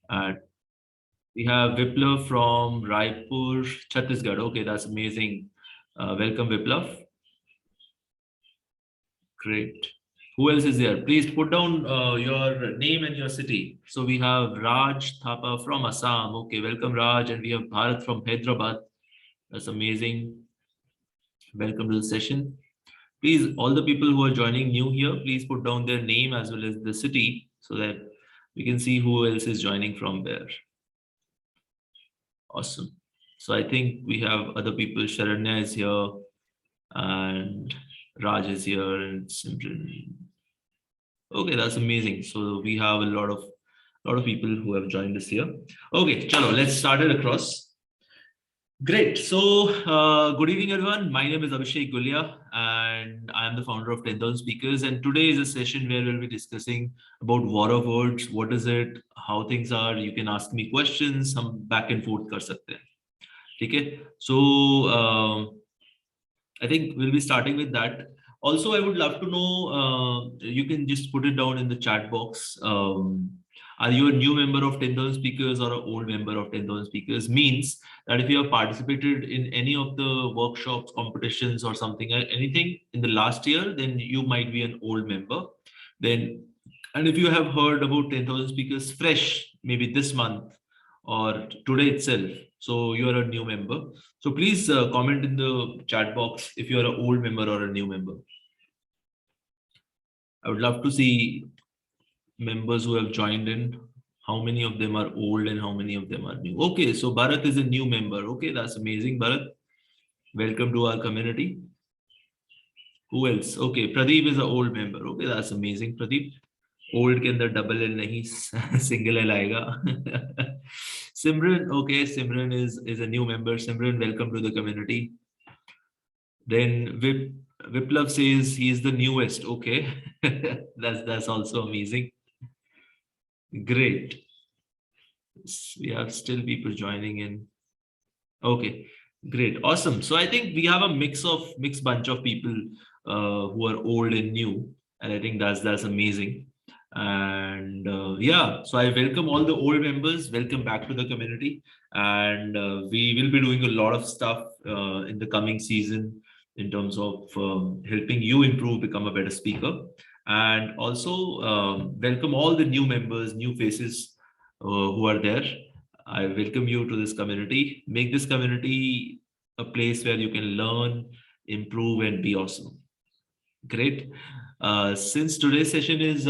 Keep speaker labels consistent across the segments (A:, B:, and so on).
A: And we have Viplav from Raipur, Chhattisgarh. Okay, that's amazing. Welcome, Viplav. Great. Who else is there? Please put down your name and your city. So we have Raj Thapa from Assam. Okay, welcome, Raj. And we have Bharat from Hyderabad. That's amazing. Welcome to the session. Please, all the people who are joining new here, please put down their name as well as the city so that we can see who else is joining from where. Awesome. So I think we have other people. Sharanya is here and Raj is here and Simran. Okay, that's amazing. So we have a lot of people who have joined us here. Okay, chalo, let's start it across. Great. So, good evening, everyone. My name is Abhishek Gulia, and I am the founder of 10,000 Speakers. And today is a session where we'll be discussing about war of words. What is it? How things are? You can ask me questions. Some back and forth कर सकते हैं. ठीक है? So, I think we'll be starting with that. Also, I would love to know. You can just put it down in the chat box. Are you a new member of 10,000 Speakers or an old member of 10,000 Speakers? Means that if you have participated in any of the workshops, competitions, or something, anything in the last year, then you might be an old member. Then, and if you have heard about 10,000 Speakers fresh, maybe this month or today itself, so you are a new member. So please comment in the chat box if you are an old member or a new member. I would love to see members who have joined in. How many of them are old and how many of them are new? Okay, so Bharat is a new member. Okay, that's amazing, Bharat. Welcome to our community. Who else? Okay, Pradeep is an old member. Okay, that's amazing, Pradeep. Old के अंदर double L नहीं single L आएगा. Simran, okay, Simran is a new member. Simran, welcome to the community. Then Viplav says he is the newest. Okay, that's also amazing. Great. We have still people joining in. Okay, great, awesome. So I think we have a mixed bunch of people who are old and new, and I think that's amazing. And yeah, so I welcome all the old members. Welcome back to the community, and we will be doing a lot of stuff in the coming season in terms of helping you improve, become a better speaker, and also welcome all the new members, new faces who are there. I welcome you to this community. Make this community a place where you can learn, improve, and be awesome. Great. Since today's session is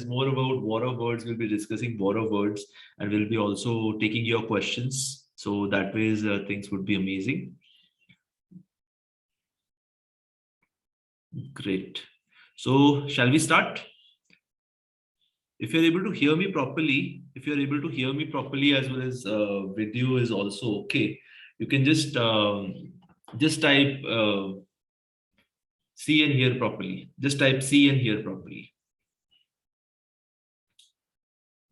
A: more about war of words, we'll be discussing war of words, and we'll be also taking your questions. So that way, things would be amazing. Great. So shall we start? If you're able to hear me properly, as well as video is also okay, you can just type see and hear properly. Just type see and hear properly.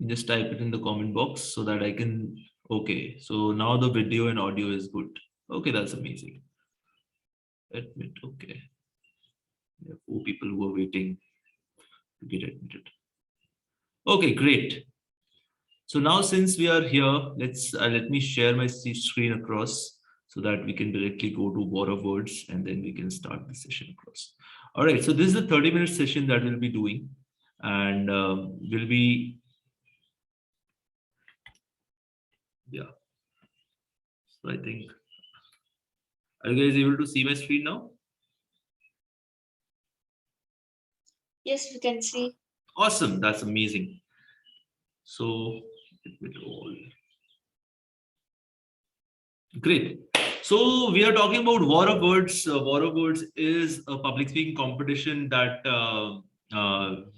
A: Just type it in the comment box so that I can. Okay, so now the video and audio is good. Okay, that's amazing. Admit. Okay. There are 4 people who are waiting to get admitted. Okay, great. So now since we are here, let me share my screen across so that we can directly go to war of words and then we can start the session across. All right, so this is a 30-minute session that we'll be doing, and we'll be, yeah. So I think, are you guys able to see my screen now?
B: Yes, we can see.
A: Awesome, that's amazing. So great. So we are talking about war of words. War of words is a public speaking competition that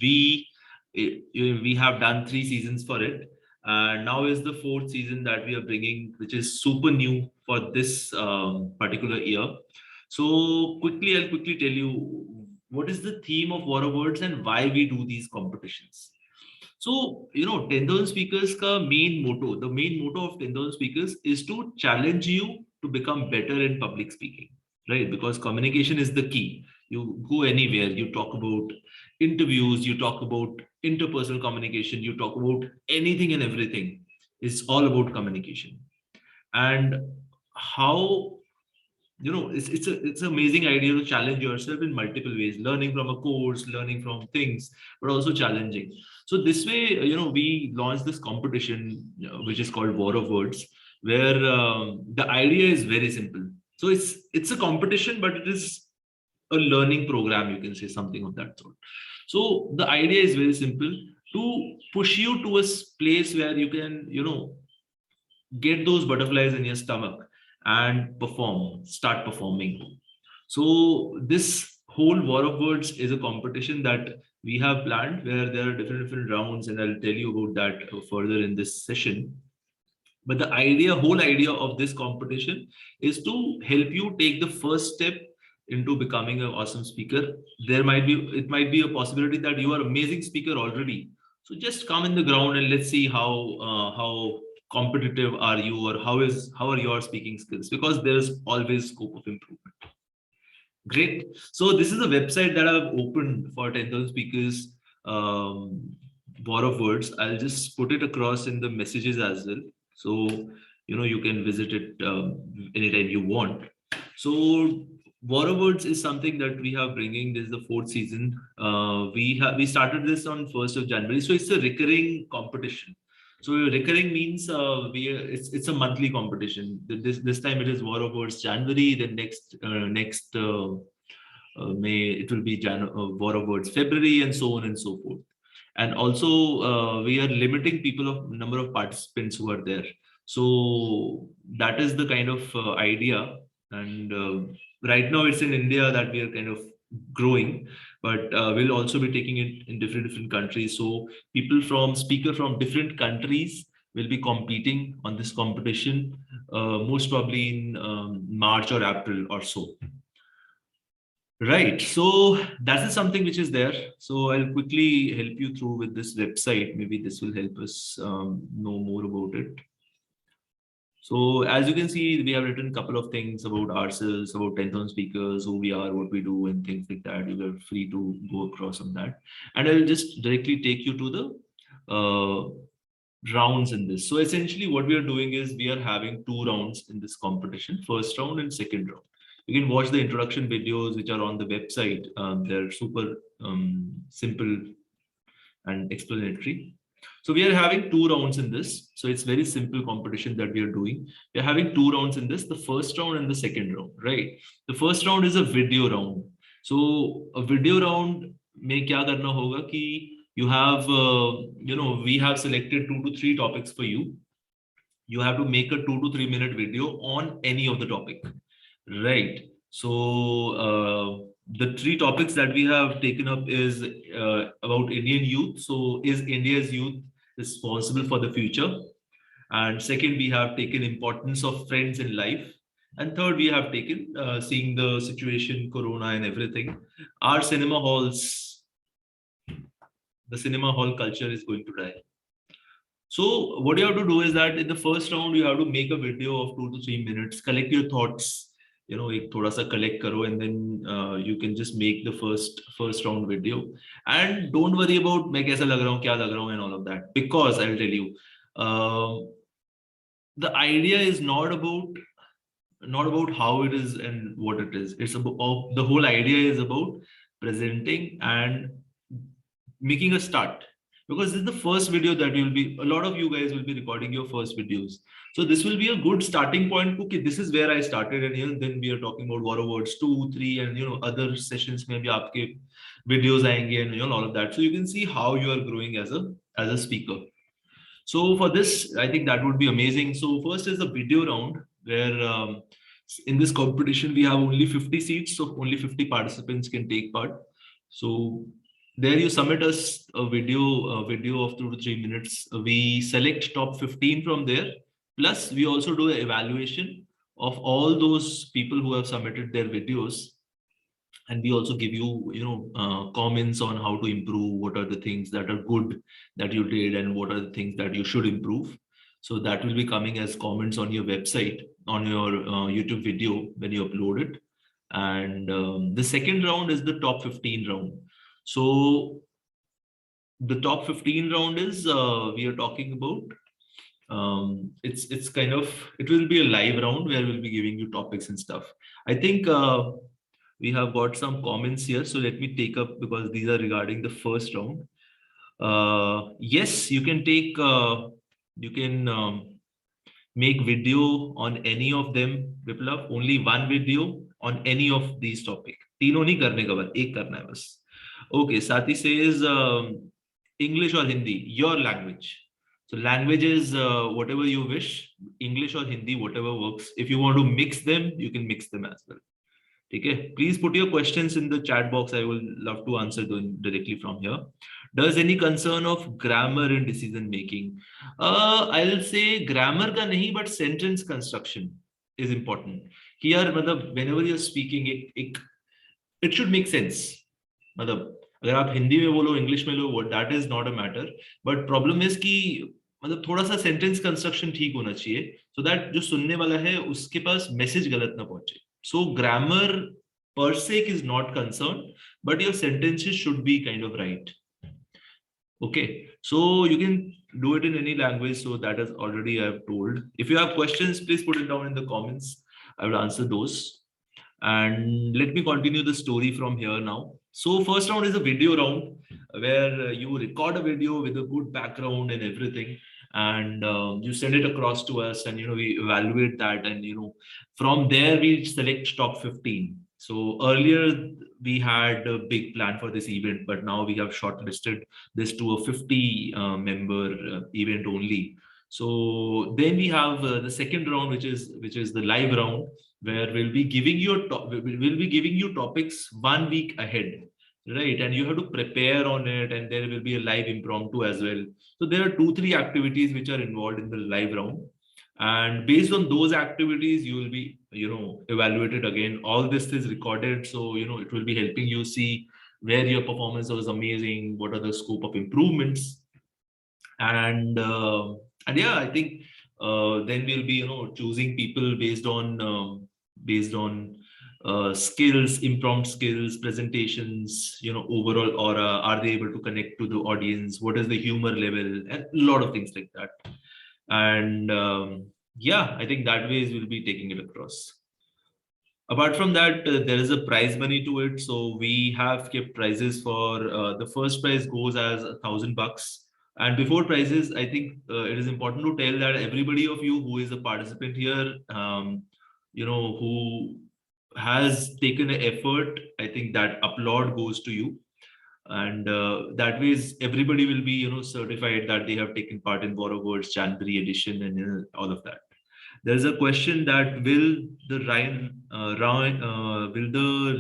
A: we have done 3 seasons for it, and now is the 4th season that we are bringing, which is super new for this particular year. So I'll quickly tell you what is the theme of war of words and why we do these competitions. So, 10,000 speakers ka main motto, the main motto of 10,000 speakers is to challenge you to become better in public speaking, right? Because communication is the key. You go anywhere, you talk about interviews, you talk about interpersonal communication, you talk about anything and everything. It's all about communication. And how, it's an amazing idea to challenge yourself in multiple ways, learning from a course, learning from things, but also challenging. So this way, we launched this competition, which is called War of Words, where the idea is very simple. So it's a competition, but it is a learning program, you can say, something of that sort. So the idea is very simple, to push you to a place where you can, get those butterflies in your stomach and start performing. So this whole War of Words is a competition that we have planned, where there are different rounds, and I'll tell you about that further in this session. But the whole idea of this competition is to help you take the first step into becoming an awesome speaker. It might be a possibility that you are an amazing speaker already. So just come in the ground and let's see how competitive are you, or how are your speaking skills, because there's always scope of improvement. Great. So this is a website that I've opened for 10,000 speakers. War of Words. I'll just put it across in the messages as well. So, you can visit it anytime you want. So War of Words is something that we are bringing. This is the fourth season. We started this on 1st of January. So it's a recurring competition. So recurring means it's a monthly competition. This time it is War of Words January. Then next May it will be War of Words February, and so on and so forth. And also we are limiting people of number of participants who are there. So that is the kind of idea. And right now it's in India that we are kind of growing, but we'll also be taking it in different countries. So speaker from different countries will be competing on this competition, most probably in March or April or so. Right. So that is something which is there. So I'll quickly help you through with this website. Maybe this will help us know more about it. So as you can see, we have written a couple of things about ourselves, about 10,000 speakers, who we are, what we do, and things like that. You are free to go across on that. And I'll just directly take you to the rounds in this. So essentially what we are doing is we are having 2 rounds in this competition, first round and second round. You can watch the introduction videos which are on the website. They're super simple and explanatory. So we are having 2 rounds in this. So it's very simple competition that we are doing. We are having 2 rounds in this, the first round and the second round, right? The first round is a video round. So a video round mein kya karna hoga ki you have, we have selected 2 to 3 topics for you. You have to make a 2 to 3 minute video on any of the topic. Right. So the 3 topics that we have taken up is about Indian youth. So is India's youth responsible for the future? And second, we have taken importance of friends in life. And third, we have taken seeing the situation, Corona and everything. Our cinema halls, the cinema hall culture is going to die. So what you have to do is that in the first round, you have to make a video of 2 to 3 minutes, collect your thoughts, एक थोड़ा सा collect करो, and then you can just make the first round video. And don't worry about मैं कैसा लग रहा हूँ, क्या लग रहा हूँ, and all of that, because I'll tell you, the idea is not about how it is and what it is. It's about the whole idea is about presenting and making a start. Because this is the first video that a lot of you guys will be recording your first videos. So this will be a good starting point. Okay, this is where I started, and then we are talking about War of Words 2, 3, and other sessions maybe aapke videos aayenge, and all of that. So you can see how you are growing as a speaker. So for this, I think that would be amazing. So first is the video round, where in this competition we have only 50 seats, so only 50 participants can take part. So there you submit us a video of 2 to 3 minutes. We select top 15 from there. Plus, we also do an evaluation of all those people who have submitted their videos. And we also give you, comments on how to improve, what are the things that are good that you did, and what are the things that you should improve. So that will be coming as comments on your website, on your YouTube video when you upload it. And the second round is the top 15 round. So the top 15 round is we are talking about It's kind of, it will be a live round where we'll be giving you topics and stuff. I think we have got some comments here, so let me take up because these are regarding the first round. Yes, you can take you can make video on any of them, Viplav. Only one video on any of these topic. तीनों नहीं करने का, बस एक करना है बस. Okay, Sati says English or Hindi, your language. So language is whatever you wish, English or Hindi, whatever works. If you want to mix them, you can mix them as well. Okay, please put your questions in the chat box. I will love to answer them directly from here. Does any concern of grammar in decision making? I'll say grammar ka nahi, but sentence construction is important. Here, whenever you're speaking, it should make sense. मतलब अगर आप हिंदी में बोलो, English में लो, that is not a matter. But problem is कि मतलब थोड़ा सा सेंटेंस कंस्ट्रक्शन ठीक होना चाहिए, so that जो सुनने वाला है उसके पास मैसेज गलत ना पहुंचे. So grammar per se is not concerned, but your sentences should be kind of right. Okay, so you can do it in any language. So that is already I have told. If you have questions, please put it down in the comments. I will answer those. And let me continue the story from here now. So first round is a video round where you record a video with a good background and everything, and you send it across to us, and we evaluate that, and from there we select top 15. So earlier we had a big plan for this event, but now we have shortlisted this to a 50 member event only. So then we have the second round, which is the live round, where we'll be giving you topics 1 week ahead, right? And you have to prepare on it, and there will be a live impromptu as well. So there are 2-3 activities which are involved in the live round, and based on those activities you will be evaluated again. All this is recorded, so it will be helping you see where your performance was amazing, what are the scope of improvements, and yeah, I think then we'll be choosing people based on skills, impromptu skills, presentations, overall aura. Are they able to connect to the audience? What is the humor level? And a lot of things like that. And yeah, I think that ways we'll be taking it across. Apart from that, there is a prize money to it. So we have kept prizes for the first prize goes as $1,000. And before prizes, I think it is important to tell that everybody of you who is a participant here, who has taken an effort, I think that applaud goes to you. And that ways everybody will be certified that they have taken part in War of Words January edition and all of that. There's a question that will the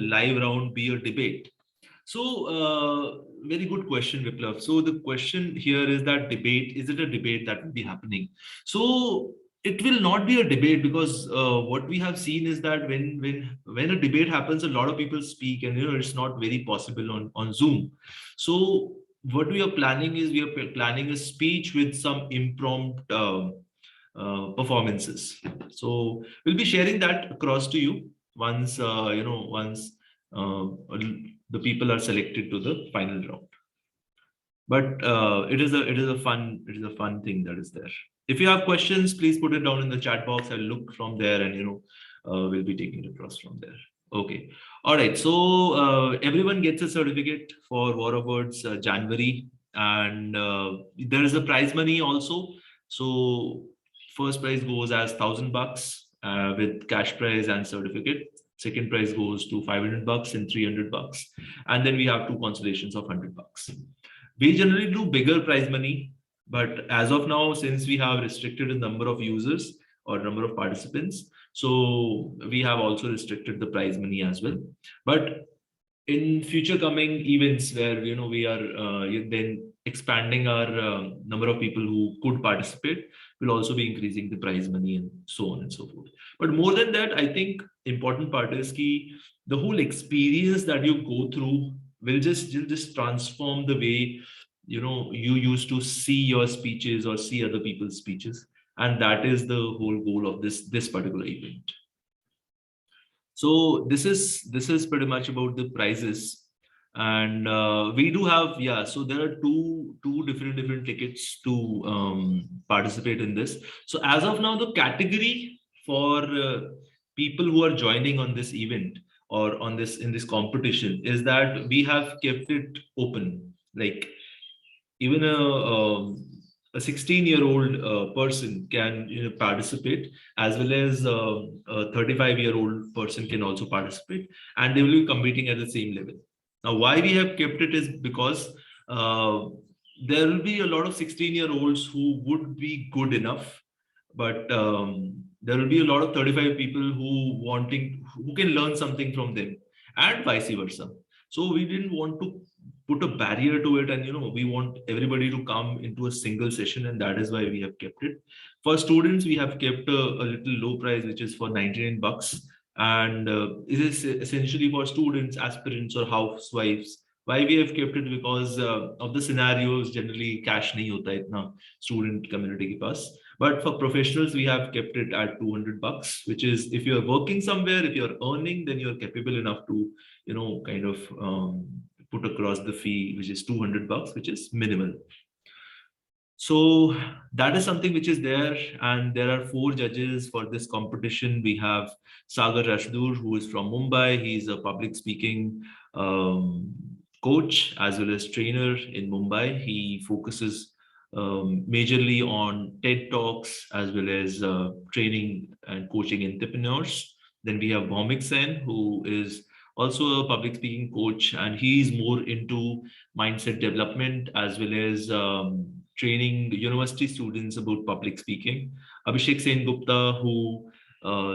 A: live round be a debate? So very good question, Viplav. So the question here is that debate, is it a debate that will be happening? So it will not be a debate, because what we have seen is that when a debate happens, a lot of people speak, and it's not very possible on Zoom. So what we are planning is, we are planning a speech with some impromptu performances. So we'll be sharing that across to you once the people are selected to the final round. But it is a fun thing that is there. If you have questions, please put it down in the chat box. I'll look from there, and we'll be taking it across from there. Okay. All right. So everyone gets a certificate for War of Words January, and there is a prize money also. So first prize goes as $1,000 with cash prize and certificate. Second prize goes to $500 and $300, and then we have 2 consolations of $100. We generally do bigger prize money, but as of now, since we have restricted the number of users or number of participants, so we have also restricted the prize money as well. But in future coming events where we are then expanding our number of people who could participate, will also be increasing the prize money and so on and so forth. But more than that, I think important part is the whole experience that you go through will just transform the way you used to see your speeches or see other people's speeches, and that is the whole goal of this particular event. So this is pretty much about the prizes. And we do have, yeah, so there are two different tickets to participate in this. So as of now, the category for people who are joining on this event or on this in this competition is that we have kept it open. Like even a 16-year-old person can, participate, as well as a 35-year-old person can also participate, and they will be competing at the same level. Now, why we have kept it is because uh, there will be a lot of 16-year-olds who would be good enough, but there will be a lot of 35 people who can learn something from them, and vice versa. So we didn't want to put a barrier to it, and we want everybody to come into a single session, and that is why we have kept it. For students, we have kept a little low price, which is for 99 bucks, and it is essentially for students, aspirants, or housewives. Why we have kept it? Because of the scenarios, generally cash nahi hota hai itna student community ke paas. But for professionals, we have kept it at 200 bucks, which is, if you're working somewhere, if you're earning, then you're capable enough to, kind of put across the fee, which is 200 bucks, which is minimal. So that is something which is there, and there are four judges for this competition. We have Sagar Rashdur, who is from Mumbai. He's a public speaking um, coach as well as trainer in Mumbai. He focuses majorly on TED Talks as well as training and coaching entrepreneurs. Then we have Bhaumik Sen, who is also a public speaking coach, and he is more into mindset development as well as training university students about public speaking. Abhishek Sen Gupta, who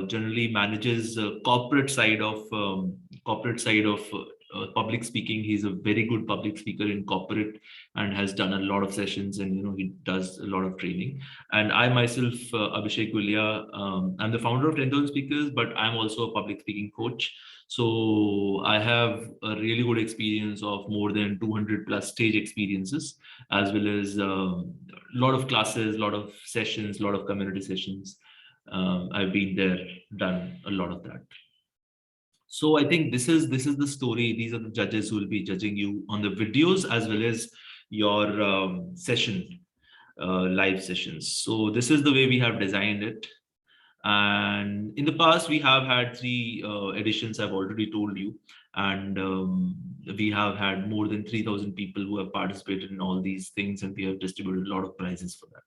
A: generally manages corporate side of public speaking. He's a very good public speaker in corporate and has done a lot of sessions, and he does a lot of training. And I myself, Abhishek Gulia, I'm the founder of 10,000 Speakers, but I'm also a public speaking coach. So I have a really good experience of more than 200 plus stage experiences, as well as a lot of classes, a lot of sessions, a lot of community sessions. I've been there, done a lot of that. So I think this is the story. These are the judges who will be judging you on the videos as well as your session, live sessions. So this is the way we have designed it. And in the past, we have had three editions, I've already told you. And we have had more than 3,000 people who have participated in all these things, and we have distributed a lot of prizes for that.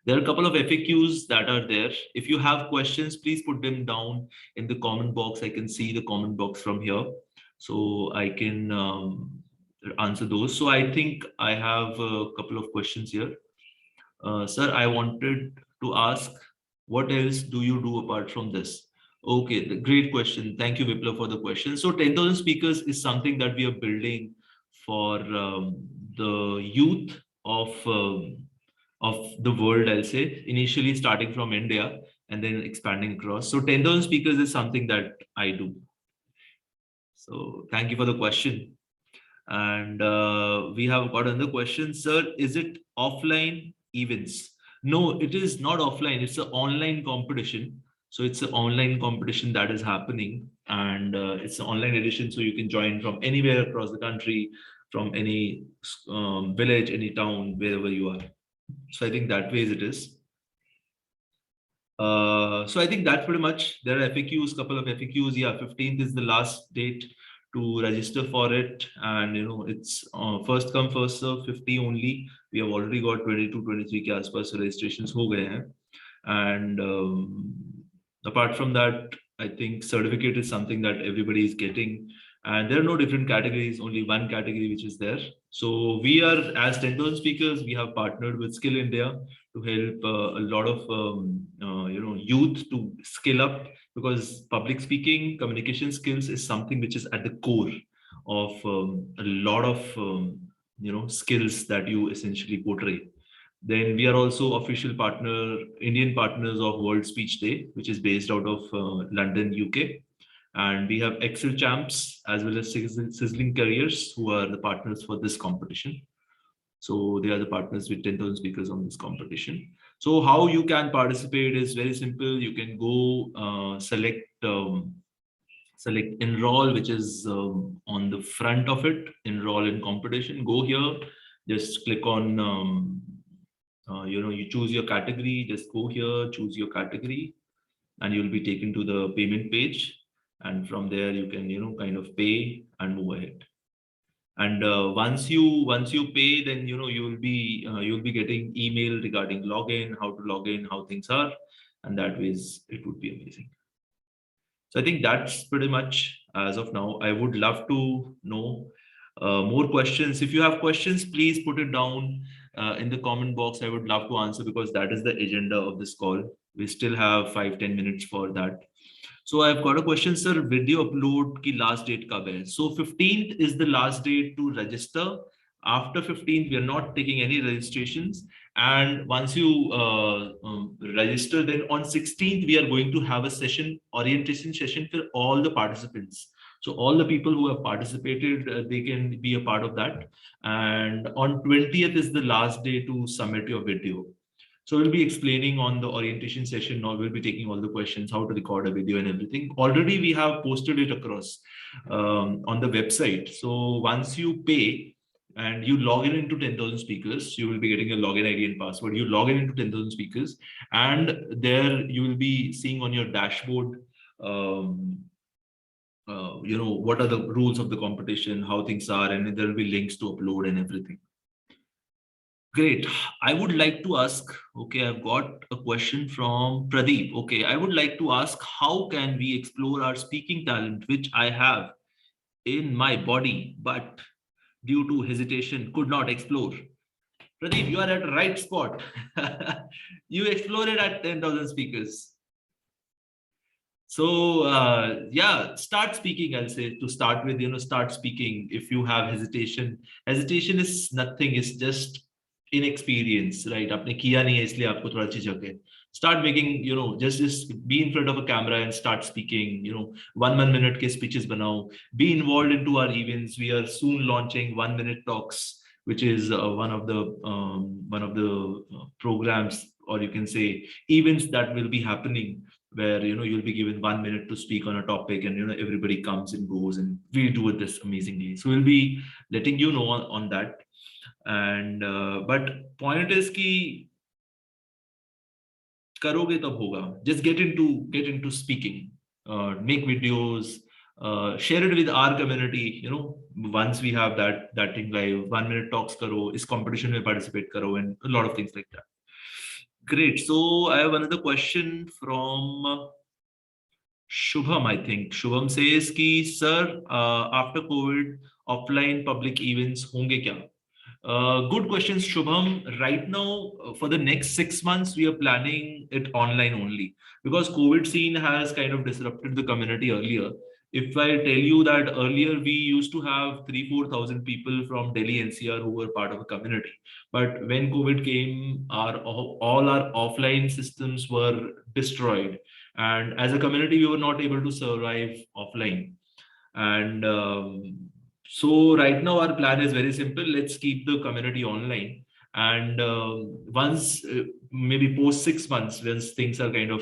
A: There are a couple of FAQs that are there. If you have questions, please put them down in the comment box. I can see the comment box from here, so I can answer those. So I think I have a couple of questions here. Sir, I wanted to ask, what else do you do apart from this? Okay, great question. Thank you, Vipla, for the question. So 10,000 Speakers is something that we are building for the youth of the world, I'll say, initially starting from India and then expanding across. So 10,000 Speakers is something that I do. So thank you for the question. And we have got another question, sir. Is it offline events? No, it is not offline. It's an online competition. So it's an online competition that is happening, and it's an online edition. So you can join from anywhere across the country, from any village, any town, wherever you are. So I think that ways it is. So I think that's pretty much. There are FAQs, couple of FAQs. Yeah, 15th is the last date to register for it, and it's first come first serve, 50 only. We have already got 22, 23 के आसपास registrations हो गए हैं, and apart from that, I think certificate is something that everybody is getting, and there are no different categories, only one category which is there. So we are, as 10,000 Speakers, we have partnered with Skill India to help a lot of youth to skill up, because public speaking, communication skills is something which is at the core of a lot of skills that you essentially portray. Then we are also official Indian partners of World Speech Day, which is based out of London, UK. And we have Excel Champs as well as Sizzling Careers, who are the partners for this competition. So they are the partners with 10,000 Speakers on this competition. So how you can participate is very simple. You can go select enroll, which is on the front of it, enroll in competition. Go here, just click on, you choose your category, just go here, choose your category, and you'll be taken to the payment page. And from there, you can, kind of pay and move ahead. And once you pay, then you'll be getting email regarding login, how to log in, how things are, and that ways it would be amazing. So I think that's pretty much as of now. I would love to know more questions. If you have questions, please put it down in the comment box. I would love to answer because that is the agenda of this call. We still have 5-10 minutes for that. So I've got a question, sir. Video upload ki last date kab hai? So 15th is the last date to register. After 15th, we are not taking any registrations. And once you register, then on 16th, we are going to have a session, orientation session for all the participants. So all the people who have participated, they can be a part of that. And on 20th is the last day to submit your video. So we'll be explaining on the orientation session. Now we'll be taking all the questions, how to record a video and everything. Already we have posted it across on the website. So once you pay and you log in into 10,000 speakers, you will be getting a login ID and password. You log in into 10,000 speakers, and there you will be seeing on your dashboard, what are the rules of the competition, how things are, and there will be links to upload and everything. Great. I would like to ask, okay, I've got a question from Pradeep. Okay, I would like to ask, how can we explore our speaking talent, which I have in my body, but due to hesitation could not explore? Pradeep, you are at the right spot. You explore it at 10,000 speakers. So yeah, start speaking. I'll say to start with, start speaking. If you have hesitation, hesitation is nothing. It's just inexperience, right? आपने किया नहीं है इसलिए आपको थोड़ा झिझक है. Start making, just be in front of a camera and start speaking. 1 minute के speeches बनाओ. Be involved into our events. We are soon launching 1 minute talks, which is one of the programs, or you can say events that will be happening, where you'll be given 1 minute to speak on a topic, and everybody comes and goes, and we do it this amazingly. So we'll be letting you know on that. And but point is ki karoge tab hoga. Just get into speaking, make videos, share it with our community. Once we have that thing live, 1 minute talks karo, is competition mein participate karo, and a lot of things like that. Great. So I have another question from Shubham, I think. Shubham says ki, sir, after COVID, offline public events honge kya? Good questions, Shubham. Right now, for the next 6 months, we are planning it online only, because COVID scene has kind of disrupted the community earlier. If I tell you that earlier we used to have 3-4 thousand people from Delhi NCR who were part of a community, but when COVID came, all our offline systems were destroyed, and as a community, we were not able to survive offline. And so right now our plan is very simple. Let's keep the community online, and once maybe post 6 months, once things are kind of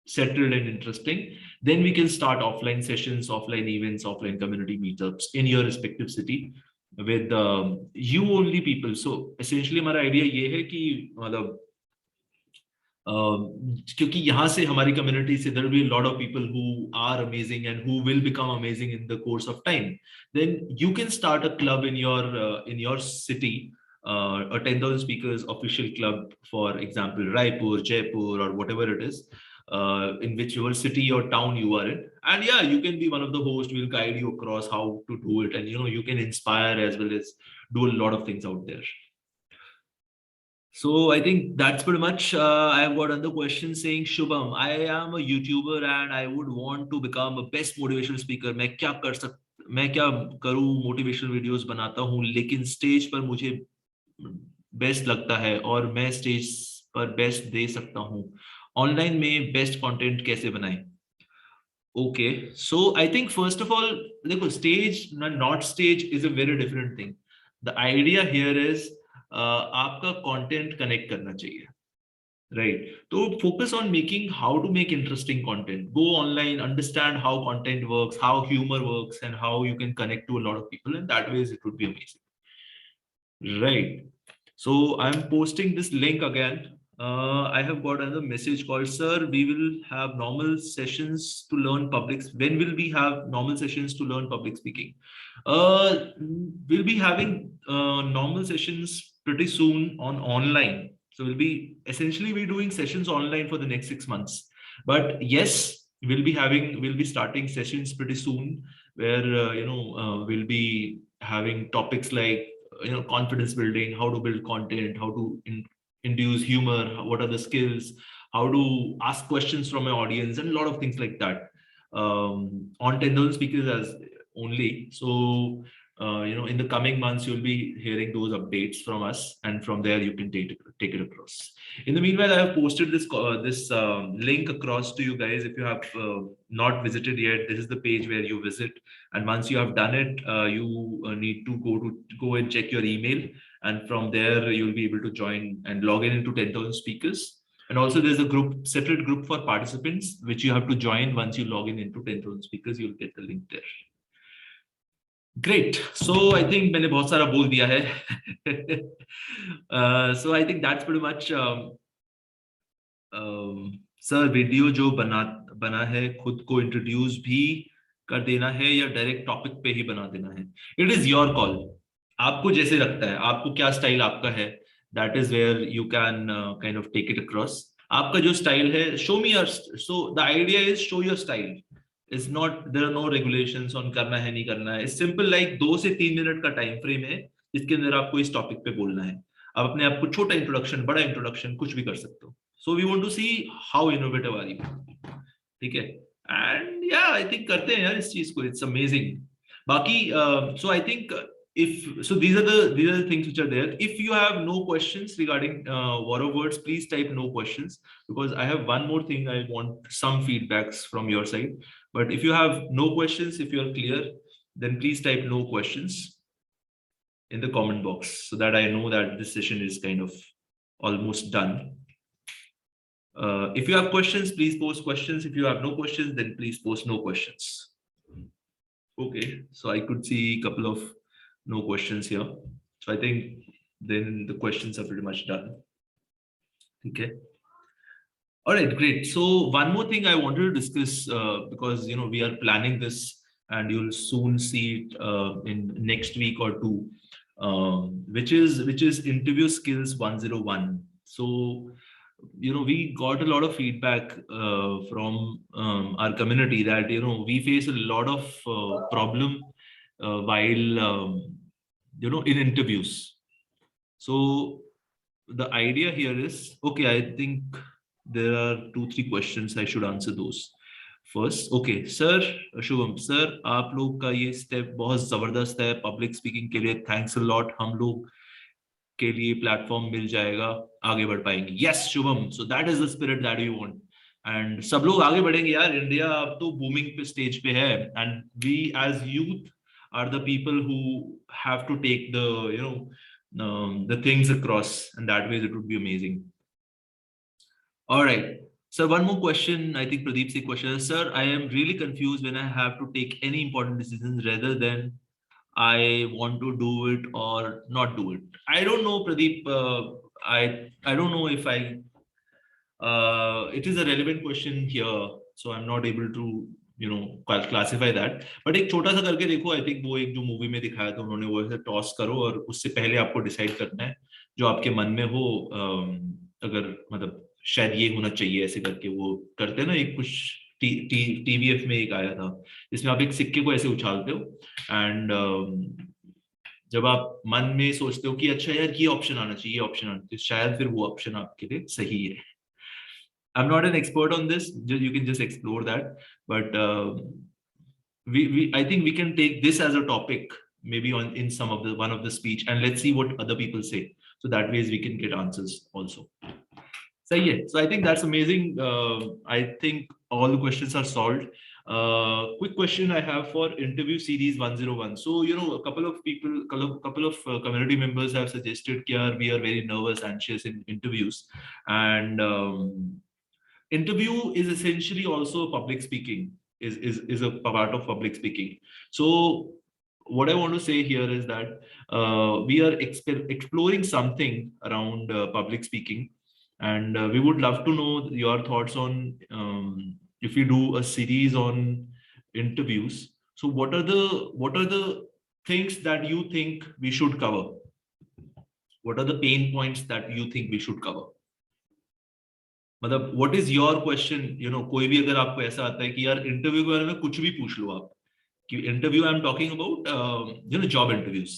A: settled and interesting, then we can start offline sessions, offline events, offline community meetups in your respective city with you only people. So essentially हमारा idea ये है कि मतलब क्योंकि यहाँ से हमारी community से there will be a lot of people who are amazing and who will become amazing in the course of time. Then you can start a club in your city, a 10,000 speakers official club, for example, Raipur, Jaipur, or whatever it is, in whichever city or town you are in. And yeah, you can be one of the hosts. We'll guide you across how to do it, and you can inspire as well as do a lot of things out there. So I think that's pretty much. I've got another question saying, Shubham, I am a YouTuber and I would want to become a best motivational speaker. मैं क्या करूँ? Motivational videos बनाता हूँ, लेकिन stage पर मुझे best लगता है और मैं स्टेज पर बेस्ट दे सकता हूँ. ऑनलाइन में बेस्ट कंटेंट कैसे बनाएं? Okay, so I think first of all, देखो, stage not stage is a very different thing. The idea here is आपका कंटेंट कनेक्ट करना चाहिए, Right. So focus on making how to make interesting content. Go online, understand how content works, how humor works, and how you can connect to a lot of people. And that ways it would be amazing. Right. So I'm posting this link again. I have got another message called, sir, we will have normal sessions to learn public. When will we have normal sessions to learn public speaking? We'll be having normal sessions pretty soon on online. So we'll be essentially be doing sessions online for the next 6 months. But yes, we'll be starting sessions pretty soon where we'll be having topics like confidence building, how to build content, how to induce humor, what are the skills, how to ask questions from my audience, and a lot of things like that on 10,000 speakers as only. So in the coming months you'll be hearing those updates from us, and from there you can take it across. In the meanwhile, I have posted this link across to you guys. If you have not visited yet, this is the page where you visit, and once you have done it, you need to go and check your email, and from there you'll be able to join and log in into 10,000 speakers. And also there's a separate group for participants which you have to join. Once you log in into 10,000 speakers, you'll get the link there. Great. So I think मैंने बहुत सारा बोल दिया है. So I think that's pretty much sir video जो बना है खुद को इंट्रोड्यूस भी कर देना है या डायरेक्ट टॉपिक पे ही बना देना है. It is your call. आपको जैसे लगता है, आपको क्या स्टाइल आपका है, that is where you can kind of take it across. आपका जो स्टाइल है, show me your. So the idea is show your style. It's not, there are no regulations on करना है नहीं करना है. इट्स सिंपल, लाइक 2 से 3 minute का टाइम फ्रेम है जिसके अंदर आपको इस टॉपिक पे बोलना है. आप अपने आप को छोटा इंट्रोडक्शन, बड़ा इंट्रोडक्शन, कुछ भी कर सकते हो. So we want to see how innovative are you. ठीक है. And yeah, I think करते हैं यार इस चीज को. It's amazing. बाकी so I think these are the things which are there. If you have no questions regarding war of words, please type no questions, because I have one more thing I want some feedbacks from your side. But if you have no questions, if you are clear, then please type no questions in the comment box so that I know that this session is kind of almost done. If you have questions, please post questions. If you have no questions, then please post no questions. Okay, so I could see a couple of no questions here. So I think then the questions are pretty much done. Okay. All right, great. So one more thing I wanted to discuss, because we are planning this, and you'll soon see it in next week or two, which is interview skills 101. So we got a lot of feedback from our community that we face a lot of problem while in interviews. So the idea here is, okay, I think there are 2-3 questions. I should answer those first. Okay, sir, Shubham sir, आप लोग का ये step बहुत जबरदस्त है public speaking के लिए. Thanks a lot. हम लोग के लिए प्लेटफॉर्म मिल जाएगा, आगे बढ़ पाएंगे. Yes Shubham, so that is the spirit that we want. And सब लोग आगे बढ़ेंगे यार. इंडिया अब तो बूमिंग पे स्टेज पे है, and we as youth are the people who have to take the things across, and that way it would be amazing. Alright. Sir, one more question. I think Pradeep's question. Sir, I am really confused when I have to take any important decisions rather than I want to do it or not do it. I don't know, Pradeep. I don't know if it is a relevant question here, so I'm not able to classify that. But एक छोटा सा करके देखो. I think वो एक जो movie में दिखाया था उन्होंने, वो ऐसे टॉस करो और उससे पहले आपको डिसाइड करना है जो आपके मन में हो. अगर मतलब शायद ये होना चाहिए, ऐसे करके वो करते हैं ना. एक कुछ TVF में एक आया था जिसमें आप एक सिक्के को ऐसे उछालते हो, एंड जब आप मन में सोचते हो कि अच्छा यार ये ऑप्शन आना चाहिए, ऑप्शन आना चाहिए, शायद फिर वो ऑप्शन आपके लिए सही है. I'm not an expert on this. You can just explore that, but I think we can take this as a topic maybe in one of the speech, and let's see what other people say. So that ways we can get answers also. So yeah, so I think that's amazing. I think all the questions are solved. Quick question I have for interview series 101. So, a couple of people, couple of community members have suggested that we are very nervous, anxious in interviews. And interview is essentially also public speaking, is a part of public speaking. So, what I want to say here is that we are exploring something around public speaking, and we would love to know your thoughts on if you do a series on interviews. So, what are the things that you think we should cover? What are the pain points that you think we should cover? मतलब what is your question, कोई भी अगर आपको ऐसा आता है कि यार इंटरव्यू के बारे में कुछ भी पूछ लो आप, कि interview I am talking about job interviews,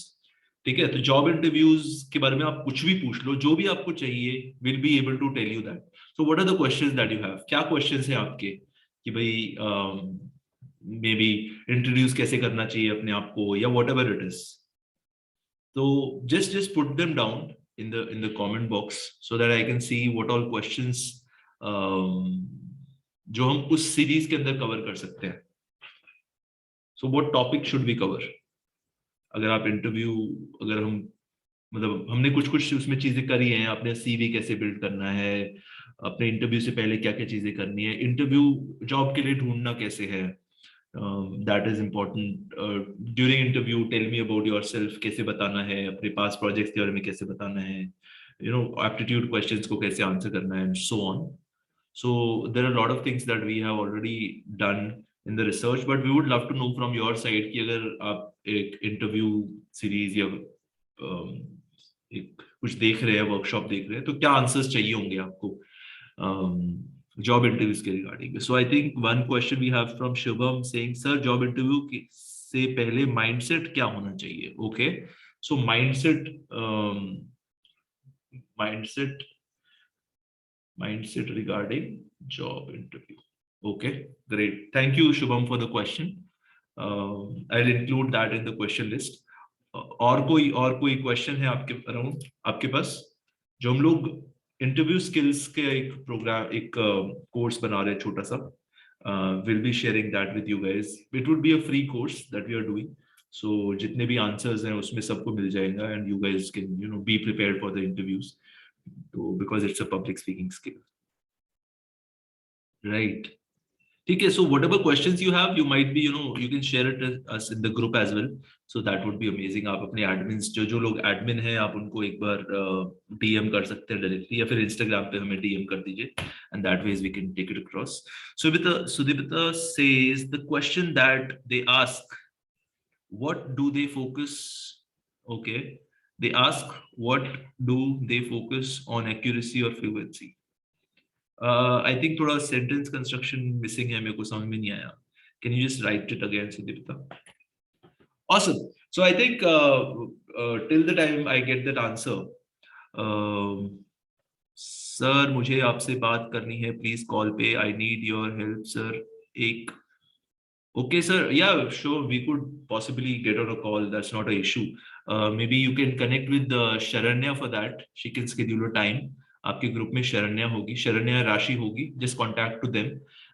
A: ठीक है, तो जॉब इंटरव्यूज के बारे में आप कुछ भी पूछ लो, जो भी आपको चाहिए, will be able to tell you that. So what are the questions that you have? क्या क्वेश्चंस हैं आपके कि भाई मे बी इंट्रोड्यूस कैसे करना चाहिए अपने आप को, या what ever it is. So just put them down in the comment box so that I can see what all questions जो हम उस सीरीज के अंदर कवर कर सकते हैं. So what topic should we cover? अगर आप इंटरव्यू, अगर हम मतलब हमने कुछ कुछ उसमें चीजें करी हैं, अपने सीवी कैसे बिल्ड करना है, अपने इंटरव्यू से पहले क्या क्या चीजें करनी है, इंटरव्यू जॉब के लिए ढूंढना कैसे है, that is important. During interview, tell me about yourself, कैसे बताना है, अपने past projects के बारे में कैसे बताना है, aptitude questions को कैसे answer करना है, and so on. So there are a lot of things that we have already done in the research, but we would love to know from your side कि अगर आप एक interview series या एक कुछ देख रहे हैं, workshop देख रहे हैं, तो क्या answers चाहिए होंगे आपको job interviews के regarding. So I think one question we have from Shubham saying, sir, job interview से पहले mindset क्या होना चाहिए? Okay, so mindset regarding job interview. Okay, great. Thank you, Shubham, for the question. I'll include that in the question list. और कोई question है आपके around, आपके पास? जो हम लोग इंटरव्यू स्किल्स के एक प्रोग्राम, एक कोर्स बना रहे हैं छोटा सा, will be sharing that with you guys. It would be a free course that we are doing. So जितने भी आंसर्स हैं उसमें सबको मिल जाएगा, and you guys can be prepared for the interviews, because it's a public speaking skill, right? ठीक है, so whatever questions you have, you might be, you can share it with us in the group as well. So that would be amazing. आप अपने admins, जो लोग admin हैं, आप उनको एक बार DM कर सकते हैं directly, या फिर Instagram पे हमें DM कर दीजिए, and that ways we can take it across. So Sudipta says the question that they ask, what do they focus? Okay, they ask what do they focus on, accuracy or fluency? I think थोड़ा sentence construction missing है, मेरे को समझ में नहीं आया. Can you just write it again, Sudipta? Awesome. So I think till the time I get that answer, sir, मुझे आपसे बात करनी है, please call पे. I need your help, sir. एक Okay, sir. Yeah, sure. We could possibly get on a call. That's not an issue. Maybe you can connect with Sharanya for that. She can schedule a time. आपके group में शरण्या होगी, शरण्या राशि होगी. Just contact to them,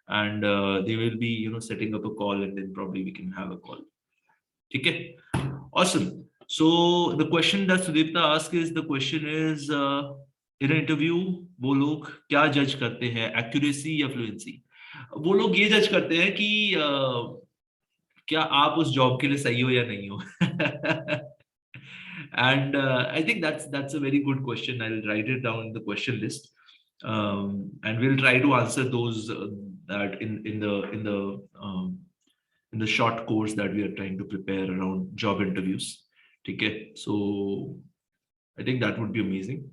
A: and they will be, setting up a call, and then probably we can have a call. ठीक है? Awesome. So the question that Sudipta asked is, the question is, in an interview, वो लोग क्या जज करते हैं, accuracy या fluency? वो लोग ये जज करते हैं कि क्या आप उस जॉब के लिए सही हो या नहीं हो. And I think that's a very good question. I'll write it down in the question list, and we'll try to answer those that in the short course that we are trying to prepare around job interviews. Okay, so I think that would be amazing.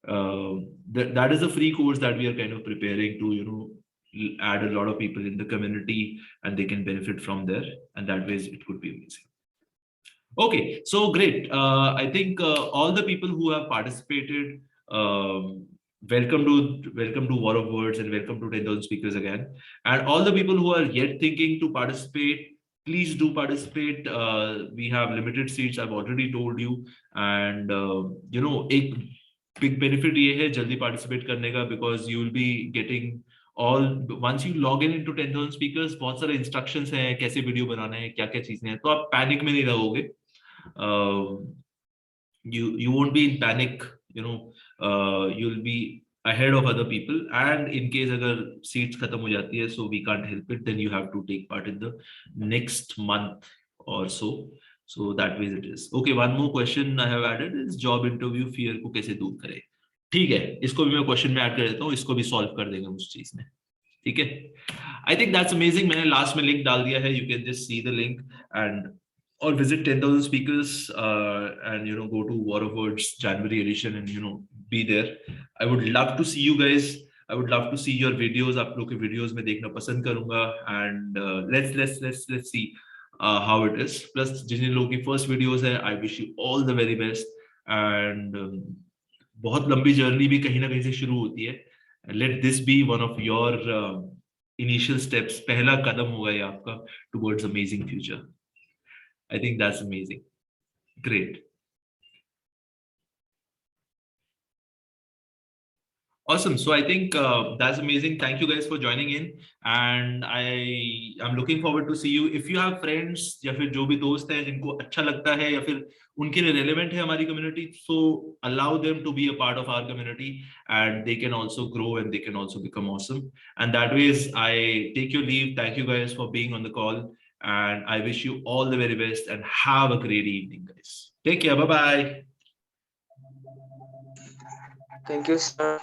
A: That is a free course that we are kind of preparing to add a lot of people in the community, and they can benefit from there, and that ways it could be amazing. Okay, so great. I think all the people who have participated, welcome to War of Words, and welcome to 10,000 Speakers again. And all the people who are yet thinking to participate, please do participate. We have limited seats, I've already told you, and एक big benefit ये है जल्दी participate करने का, because you will be getting all once you log in into 10,000 speakers, बहुत सारे instructions हैं कैसे वीडियो बनाना है, क्या क्या चीजें हैं, तो आप पैनिक में नहीं रहोगे. You won't be in panic, you know. You'll be ahead of other people, and in case agar seats khatam ho jati hai, so we can't help it, then you have to take part in the next month or so. So that way it is. Okay, one more question I have added is job interview fear को कैसे दूर करें. ठीक है, इसको भी मैं question में ऐड कर देता हूँ, इसको भी सॉल्व कर देंगे उस चीज में. ठीक है, आई थिंक दैट्स अमेजिंग. मैंने लास्ट में लिंक डाल दिया है, you can just see the link and or visit 10,000 speakers and go to War of Words January edition and be there. I would love to see you guys. I would love to see your videos. आप लोग के videos में देखना पसंद करूंगा, and let's see how it is. Plus जिन लोगों की first videos है, I wish you all the very best. And बहुत लंबी जर्नी भी कहीं ना कहीं से शुरू होती है. Let this be one of your initial steps. पहला कदम होगा ये आपका towards amazing future. I think that's amazing. Great. Awesome. So I think that's amazing. Thank you guys for joining in, and I'm looking forward to see you. If you have friends या फिर जो भी दोस्त हैं जिनको अच्छा लगता है या फिर उनके लिए relevant है हमारी community, so allow them to be a part of our community, and they can also grow and they can also become awesome. And that way, I take your leave. Thank you guys for being on the call, and I wish you all the very best and have a great evening, guys. Take care. Bye bye.
C: Thank you, sir.